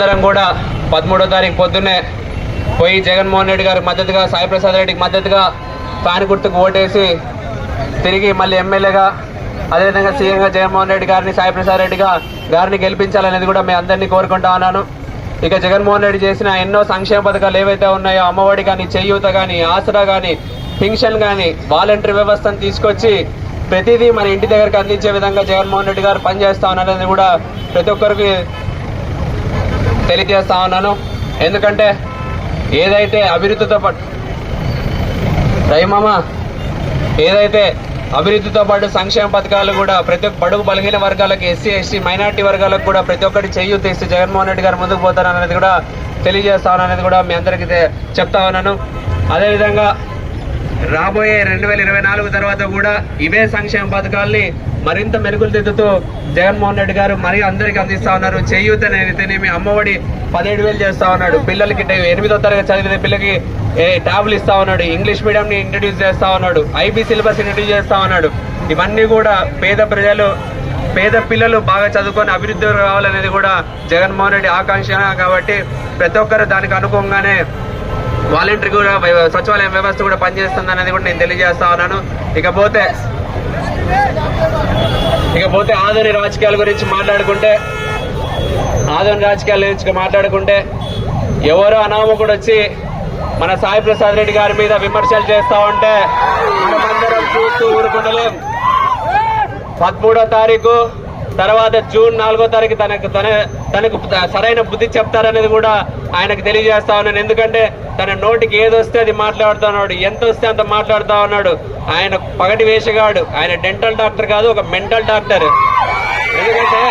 అందరం కూడా 13వ తారీఖు పొద్దున్నే పోయి జగన్మోహన్ రెడ్డి గారికి మద్దతుగా, సాయి ప్రసాద్ రెడ్డికి మద్దతుగా ఫ్యాన్ గుర్తుకు ఓటేసి తిరిగి మళ్ళీ ఎమ్మెల్యేగా, అదేవిధంగా సీఎంగా జగన్మోహన్ రెడ్డి గారిని, సాయి ప్రసాద్ రెడ్డి గారిని గెలిపించాలనేది కూడా మీ అందరినీ కోరుకుంటా ఉన్నాను. ఇక జగన్మోహన్ రెడ్డి చేసిన ఎన్నో సంక్షేమ పథకాలు ఏవైతే ఉన్నాయో, అమ్మఒడి కానీ, చేయూత కానీ, ఆసరా కానీ, పింఛన్ కానీ, వాలంటరీ వ్యవస్థను తీసుకొచ్చి ప్రతిదీ మన ఇంటి దగ్గరికి అందించే విధంగా జగన్మోహన్ రెడ్డి గారు పనిచేస్తా ఉన్నారనేది కూడా ప్రతి ఒక్కరికి తెలియజేస్తా ఉన్నాను. ఎందుకంటే ఏదైతే అభివృద్ధితో పాటు అభివృద్ధితో పాటు సంక్షేమ పథకాలు కూడా ప్రతి ఒక్క బడుగు బలహీన వర్గాలకు, ఎస్సీ ఎస్టీ మైనార్టీ వర్గాలకు కూడా ప్రతి ఒక్కటి చేయూత ఇస్తే జగన్మోహన్ రెడ్డి గారు ముందుకు పోతారనేది కూడా తెలియజేస్తాననేది కూడా మీ అందరికీ చెప్తా ఉన్నాను. అదేవిధంగా రాబోయే 2024 తర్వాత కూడా ఇవే సంక్షేమ పథకాల్ని మరింత మెరుగులు దిద్దుతూ జగన్మోహన్ రెడ్డి గారు మరీ అందరికీ అందిస్తా ఉన్నారు. చేయూతనేమి అమ్మఒడి 17,000 చేస్తా ఉన్నాడు. పిల్లలకి 8వ తరగతి చదివిన పిల్లలకి ట్యాబ్లు ఇస్తా ఉన్నాడు. ఇంగ్లీష్ మీడియంని ఇంట్రడ్యూస్ చేస్తా ఉన్నాడు. ఐబీ సిలబస్ ఇంట్రడ్యూస్ చేస్తా ఉన్నాడు. ఇవన్నీ కూడా పేద పిల్లలు బాగా చదువుకొని అభివృద్ధి కావాలనేది కూడా జగన్మోహన్ రెడ్డి ఆకాంక్ష. కాబట్టి ప్రతి ఒక్కరు దానికి అనుగుణంగానే వాలంటరీ కూడా, సచివాలయం వ్యవస్థ కూడా పనిచేస్తుంది అనేది కూడా నేను తెలియజేస్తా ఉన్నాను. ఇకపోతే ఆధునిక రాజకీయాల గురించి మాట్లాడుకుంటే ఎవరో అనామకుడు వచ్చి మన సాయి ప్రసాద్ రెడ్డి గారి మీద విమర్శలు చేస్తా ఉంటే మనమందరం చూస్తూ ఊరుకుంటలేం. 13వ తారీఖు తర్వాత జూన్ 4వ తారీఖు తనకు సరైన బుద్ధి చెప్తారనేది కూడా ఆయనకు తెలియజేస్తా ఉన్నాను. ఎందుకంటే తన నోటికి ఏదొస్తే అది మాట్లాడుతూ ఉన్నాడు, ఎంత వస్తే అంత మాట్లాడుతూ ఉన్నాడు. ఆయన పగటి వేషగాడు. ఆయన డెంటల్ డాక్టర్ కాదు, ఒక మెంటల్ డాక్టర్. ఎందుకంటే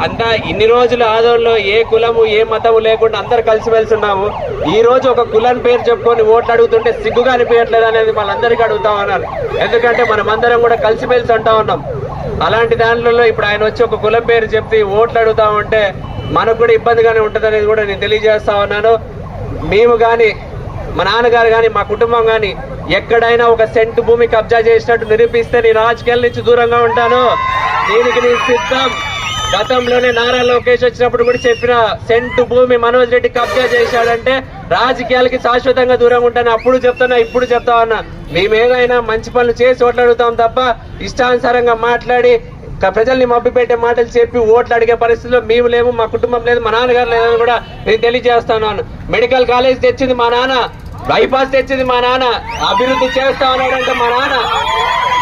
అంతా ఇన్ని రోజులు ఆదోళనలో ఏ కులము ఏ మతము లేకుండా అందరు కలిసిమెలిసి ఉన్నాము. ఈ రోజు ఒక కులం పేరు చెప్పుకొని ఓట్లు అడుగుతుంటే సిగ్గుగా అనిపించట్లేదు అనేది వాళ్ళందరికీ అడుగుతా ఉన్నారు. ఎందుకంటే మనమందరం కూడా కలిసిమెలిసి అంటా ఉన్నాం. అలాంటి దాంట్లో ఇప్పుడు ఆయన వచ్చి ఒక కులం పేరు చెప్పి ఓట్లు అడుగుతా ఉంటే మనకు కూడా ఇబ్బందిగానే ఉంటుంది అనేది కూడా నేను తెలియజేస్తా ఉన్నాను. మేము కానీ, మా నాన్నగారు కానీ, మా కుటుంబం కానీ ఎక్కడైనా ఒక సెంటు భూమి కబ్జా చేసినట్టు నిరూపిస్తే నేను రాజకీయాల నుంచి దూరంగా ఉంటాను. దీనికి నేను సిద్ధం. గతంలోనే నారా లోకేష్ వచ్చినప్పుడు కూడా చెప్పిన, సెంటు భూమి మనోజ్ రెడ్డి కబ్జా చేశాడంటే రాజకీయాలకి శాశ్వతంగా దూరంగా ఉంటాను. అప్పుడు చెప్తున్నా, ఇప్పుడు చెప్తా ఉన్నా. మేమేదైనా మంచి పనులు చేసి ఓట్లు అడుగుతాం తప్ప ఇష్టానుసారంగా మాట్లాడి ప్రజల్ని మభ్యపెట్టే మాటలు చెప్పి ఓట్లు అడిగే పరిస్థితుల్లో మేము లేము, మా కుటుంబం లేదు, మా నాన్నగారు లేదని కూడా నేను తెలియజేస్తున్నాను. మెడికల్ కాలేజ్ తెచ్చింది మా నాన్న, బైపాస్ తెచ్చింది మా నాన్న, అభివృద్ధి చేస్తా ఉన్నాడంటే మా నాన్న.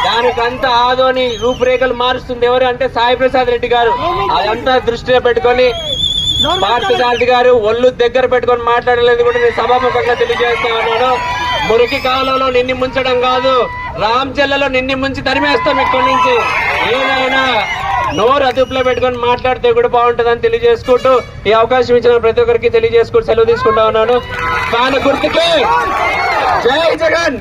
దానికంతా ఆదోని రూపురేఖలు మారుస్తుంది ఎవరు అంటే సాయి ప్రసాద్ రెడ్డి గారు. అదంతా దృష్టిలో పెట్టుకొని పార్థసారథి గారు ఒళ్ళు దగ్గర పెట్టుకొని మాట్లాడలేదు కూడా నేను సభాముఖంగా తెలియజేస్తా ఉన్నాను. మురికి కాలంలో నిన్ని ముంచడం కాదు, రామచెల్లలో నిన్ని ముంచి తరిమేస్తాం. ఇక్కడి నుంచి ఏదైనా నోరు అదుపులో పెట్టుకొని మాట్లాడితే కూడా బాగుంటుందని తెలియజేసుకుంటూ ఈ అవకాశం ఇచ్చిన ప్రతి ఒక్కరికి తెలియజేసుకుంటూ సెలవు తీసుకుంటా ఉన్నాను. ఫ్యాన్ గుర్తుకే జై జగన్.